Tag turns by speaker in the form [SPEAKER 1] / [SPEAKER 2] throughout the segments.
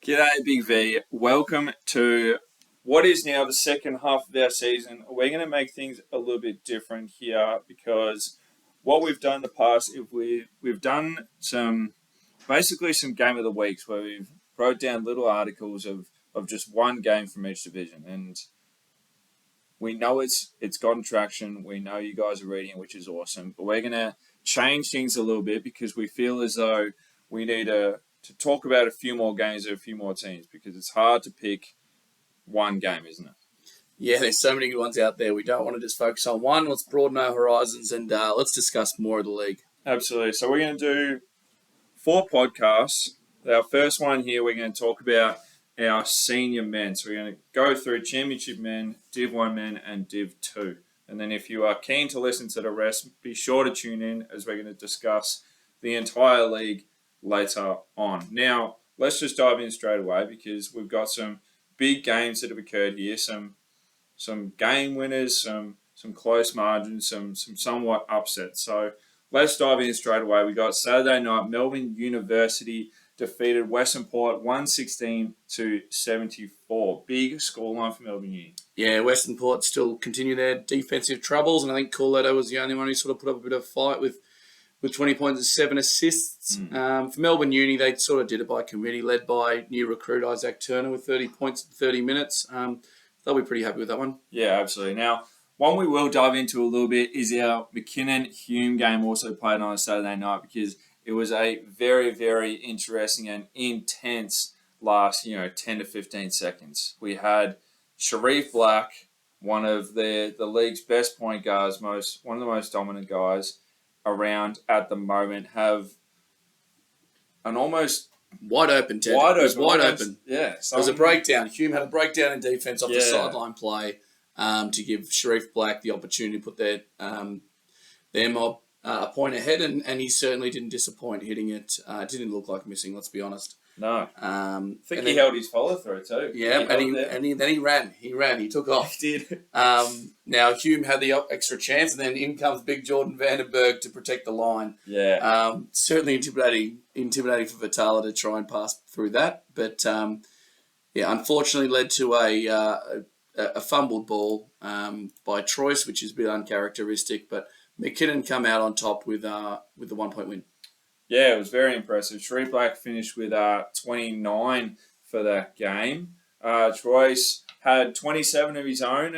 [SPEAKER 1] G'day, Big V. Welcome to what is now the second half of our season. We're going to make things a little bit different here because what we've done in the past, if we've done some game of the weeks where we've wrote down little articles of just one game from each division, and we know it's gotten traction. We know you guys are reading it, which is awesome. But we're going to change things a little bit because we feel as though we need to talk about a few more games or a few more teams because it's hard to pick one game, isn't it?
[SPEAKER 2] Yeah, there's so many good ones out there. We don't want to just focus on one. Let's broaden our horizons and let's discuss more of the league.
[SPEAKER 1] Absolutely. So we're going to do 4 podcasts. Our first one here, we're going to talk about our senior men. So we're going to go through Championship men, Div 1 men, and Div 2. And then if you are keen to listen to the rest, be sure to tune in as we're going to discuss the entire league later on. Now, let's just dive in straight away because we've got some big games that have occurred here, some game winners, some close margins, some somewhat upsets. So let's dive in straight away. We got Saturday night, Melbourne University defeated Western Port 116-74. Big scoreline for Melbourne Uni.
[SPEAKER 2] Yeah, Western Port still continue their defensive troubles, and I think Corletto was the only one who sort of put up a bit of a fight with 20 points and 7 assists. For Melbourne Uni, they sort of did it by committee, led by new recruit Isaac Turner with 30 points in 30 minutes. They'll be pretty happy with that one.
[SPEAKER 1] Yeah, absolutely. Now, one we will dive into a little bit is our McKinnon-Hume game also played on a Saturday night because it was a very, very interesting and intense last, 10 to 15 seconds. We had Sharif Black, one of the league's best point guards, one of the most dominant guys around at the moment, have an almost
[SPEAKER 2] wide open. Yeah.
[SPEAKER 1] Yeah.
[SPEAKER 2] There was a breakdown. Hume had a breakdown in defense off the sideline play to give Sharif Black the opportunity to put their mob a point ahead, and he certainly didn't disappoint hitting it. It didn't look like missing, let's be honest.
[SPEAKER 1] No. I think he held his follow through too.
[SPEAKER 2] Yeah, then he ran. He took off.
[SPEAKER 1] He did.
[SPEAKER 2] Now Hume had the extra chance, and then in comes Big Jordan Vandenberg to protect the line.
[SPEAKER 1] Yeah.
[SPEAKER 2] Certainly intimidating for Vitala to try and pass through that, but unfortunately led to a fumbled ball by Troyes, which is a bit uncharacteristic. But McKinnon come out on top with the 1 point win.
[SPEAKER 1] Yeah, it was very impressive. Sharif Black finished with 29 for that game. Troyes had 27 of his own.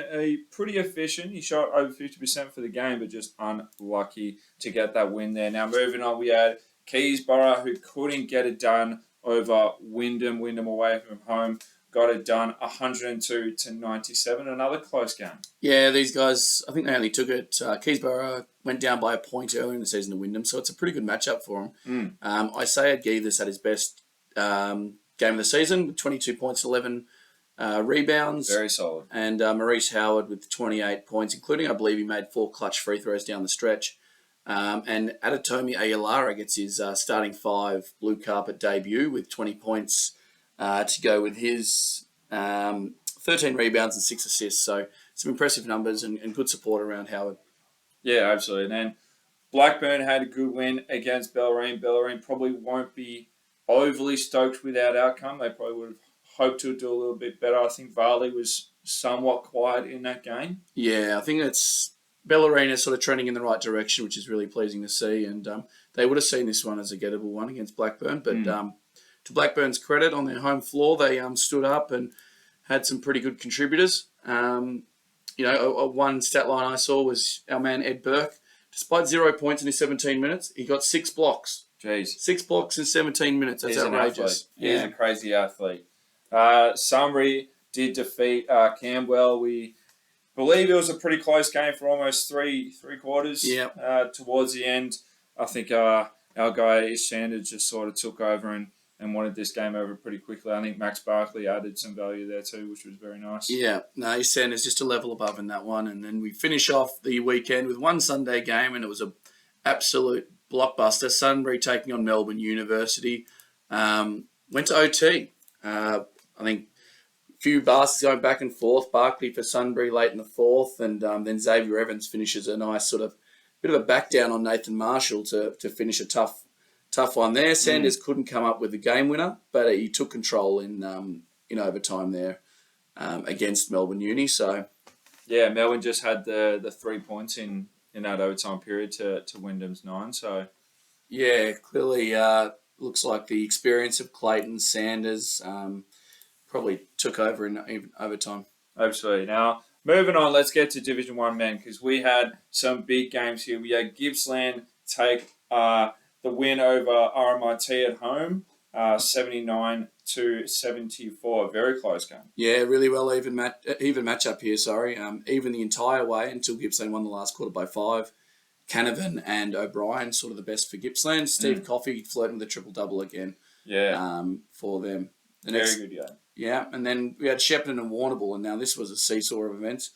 [SPEAKER 1] Pretty efficient. He shot over 50% for the game, but just unlucky to get that win there. Now, moving on, we had Keysborough, who couldn't get it done over Wyndham. Wyndham away from home. Got it done 102-97. Another close game.
[SPEAKER 2] Yeah, these guys, I think they only took it. Keysborough went down by a point earlier in the season to Wyndham, so it's a pretty good matchup for him. Isaiah Givers had his best game of the season with 22 points, 11 rebounds.
[SPEAKER 1] Very solid.
[SPEAKER 2] And Maurice Howard with 28 points, including, I believe, he made 4 clutch free throws down the stretch. And Adetomi Ayelara gets his starting 5 blue carpet debut with 20 points to go with his 13 rebounds and 6 assists. So some impressive numbers and good support around Howard.
[SPEAKER 1] Yeah, absolutely. And then Blackburn had a good win against Bellarine. Bellarine probably won't be overly stoked with that outcome. They probably would have hoped to do a little bit better. I think Varley was somewhat quiet in that game.
[SPEAKER 2] Yeah, I think Bellarine is sort of trending in the right direction, which is really pleasing to see. And they would have seen this one as a gettable one against Blackburn. But to Blackburn's credit, on their home floor, they stood up and had some pretty good contributors. One stat line I saw was our man Ed Burke. Despite 0 points in his 17 minutes, he got 6 blocks.
[SPEAKER 1] Jeez.
[SPEAKER 2] 6 blocks in 17 minutes. That's outrageous.
[SPEAKER 1] He's a crazy athlete. Sunbury did defeat Campbell. We believe it was a pretty close game for almost three quarters.
[SPEAKER 2] Yeah.
[SPEAKER 1] Towards the end, I think our guy Ish Sanders just sort of took over and wanted this game over pretty quickly. I think Max Barkley added some value there too, which was very nice.
[SPEAKER 2] Yeah, no, Sanders just a level above in that one. And then we finish off the weekend with one Sunday game, and it was an absolute blockbuster. Sunbury taking on Melbourne University. Went to OT. I think a few baskets going back and forth. Barkley for Sunbury late in the 4th, and then Xavier Evans finishes a nice sort of bit of a back down on Nathan Marshall to finish a tough tough one there. Sanders couldn't come up with the game winner, but he took control in overtime there against Melbourne Uni. So
[SPEAKER 1] Yeah, Melbourne just had the 3 points in that overtime period to Wyndham's 9. So
[SPEAKER 2] yeah, clearly looks like the experience of Clayton Sanders probably took over in overtime.
[SPEAKER 1] absolutely. Now moving on, let's get to Division 1 men because we had some big games here. We had Gippsland take the win over RMIT at home, 79-74. Very close game.
[SPEAKER 2] Yeah, really well even matchup here. Sorry, even the entire way until Gippsland won the last quarter by 5. Canavan and O'Brien sort of the best for Gippsland. Steve Coffey flirting with a triple-double again.
[SPEAKER 1] Yeah.
[SPEAKER 2] For them.
[SPEAKER 1] Very good game.
[SPEAKER 2] Yeah, and then we had Shepparton and Warrnambool, and now this was a seesaw of events.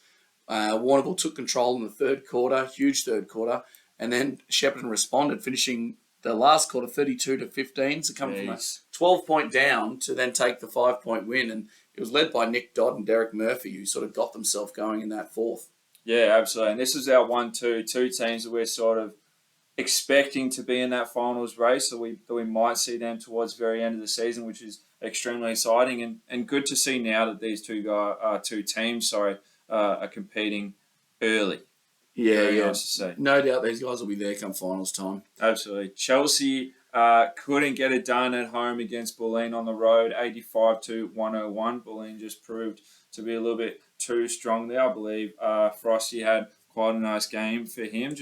[SPEAKER 2] Warrnambool took control in the third quarter, huge third quarter, and then Shepparton responded, finishing the last quarter 32-15, so coming from a 12-point down to then take the 5-point win, and it was led by Nick Dodd and Derek Murphy, who sort of got themselves going in that fourth.
[SPEAKER 1] Yeah, absolutely. And this is our 1-2, two teams that we're sort of expecting to be in that finals race, so we might see them towards the very end of the season, which is extremely exciting and good to see now that these two teams are competing early.
[SPEAKER 2] Yeah,
[SPEAKER 1] Very
[SPEAKER 2] yeah.
[SPEAKER 1] nice to see.
[SPEAKER 2] No doubt these guys will be there come finals time.
[SPEAKER 1] Absolutely. Chelsea couldn't get it done at home against Bulleen on the road, 85-101. Bulleen just proved to be a little bit too strong there. I believe Frosty had quite a nice game for him.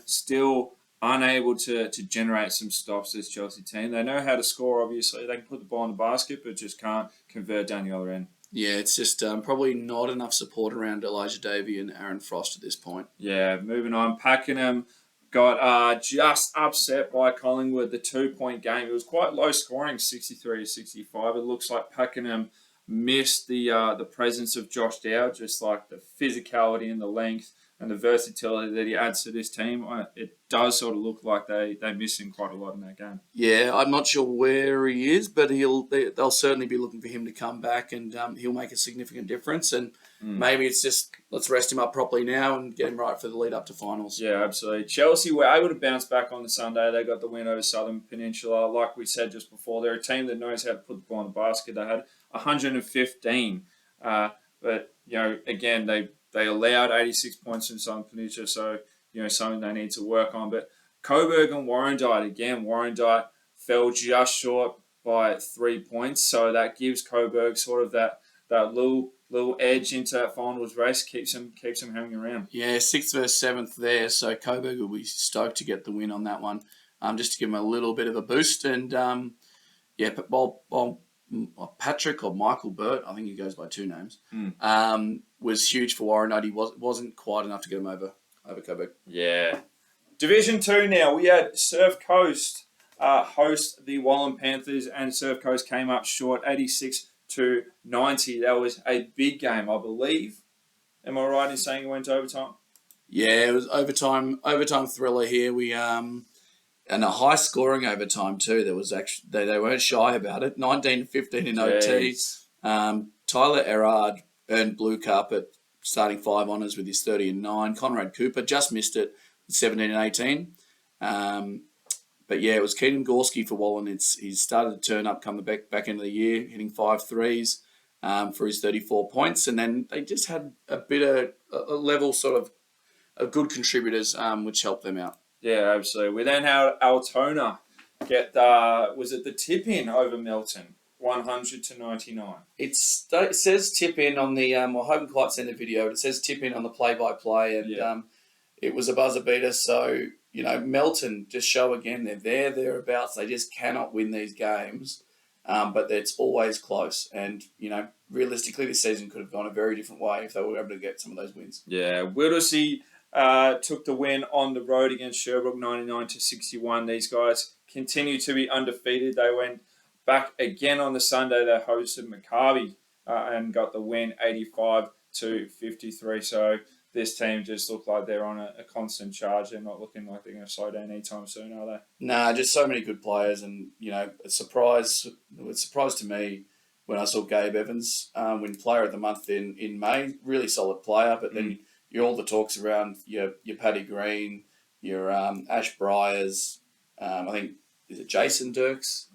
[SPEAKER 1] Still unable to generate some stops, this Chelsea team. They know how to score, obviously. They can put the ball in the basket, but just can't convert down the other end.
[SPEAKER 2] Yeah, it's just probably not enough support around Elijah Davey and Aaron Frost at this point.
[SPEAKER 1] Yeah, moving on. Pakenham got just upset by Collingwood, the 2-point game. It was quite low scoring, 63-65. It looks like Pakenham missed the presence of Josh Dow, just like the physicality and the length and the versatility that he adds to this team. It does sort of look like they miss him quite a lot in that game.
[SPEAKER 2] Yeah, I'm not sure where he is, but they'll certainly be looking for him to come back, and he'll make a significant difference. And maybe it's just let's rest him up properly now and get him right for the lead up to finals.
[SPEAKER 1] Yeah, absolutely. Chelsea were able to bounce back on the Sunday. They got the win over Southern Peninsula. Like we said just before, they're a team that knows how to put the ball in the basket. They had 115, but again they allowed 86 points in Southern Peninsula, so something they need to work on. But Coburg and Warrandyte, again, Warrandyte fell just short by 3 points, so that gives Coburg sort of that little edge into that finals race, keeps them hanging around.
[SPEAKER 2] Yeah, 6th versus 7th there, so Coburg will be stoked to get the win on that one, just to give them a little bit of a boost. And Patrick or Michael Burt, I think he goes by 2 names, was huge for Warrandyte. He wasn't quite enough to get him over Coburg.
[SPEAKER 1] Yeah. Division 2 now. We had Surf Coast host the Wallen Panthers, and Surf Coast came up short, 86-90. That was a big game, I believe. Am I right in saying it went to overtime?
[SPEAKER 2] Yeah, it was overtime thriller here. We and a high scoring overtime too. There was actually they weren't shy about it. 19-15 in OT. Tyler Erard earned blue carpet, starting 5 honours with his 30 and 9. Conrad Cooper just missed it with 17 and 18. But yeah, it was Keenan Gorski for Wallen. He's started to turn up come the back end of the year, hitting 5 threes for his 34 points. And then they just had a bit of a level sort of good contributors, which helped them out.
[SPEAKER 1] Yeah, absolutely. We then had Altona get was it the tip in over Melton, 100-99.
[SPEAKER 2] It says tip in on the I haven't quite seen the video, but it says tip in on the play-by-play, and it was a buzzer beater. So Melton just show again they're thereabouts. They just cannot win these games, but it's always close. And realistically, this season could have gone a very different way if they were able to get some of those wins.
[SPEAKER 1] Yeah, Whittlesea took the win on the road against Sherbrooke, 99-61. These guys continue to be undefeated. They went back again on the Sunday. They hosted Maccabi and got the win, 85-53. So this team just look like they're on a constant charge. They're not looking like they're going to slow down anytime soon, are they?
[SPEAKER 2] Nah, just so many good players, and it was a surprise to me when I saw Gabe Evans win Player of the Month in May. Really solid player, but then all the talks around your Paddy Green, your Ash Bryers. I think is it Jason Dirks?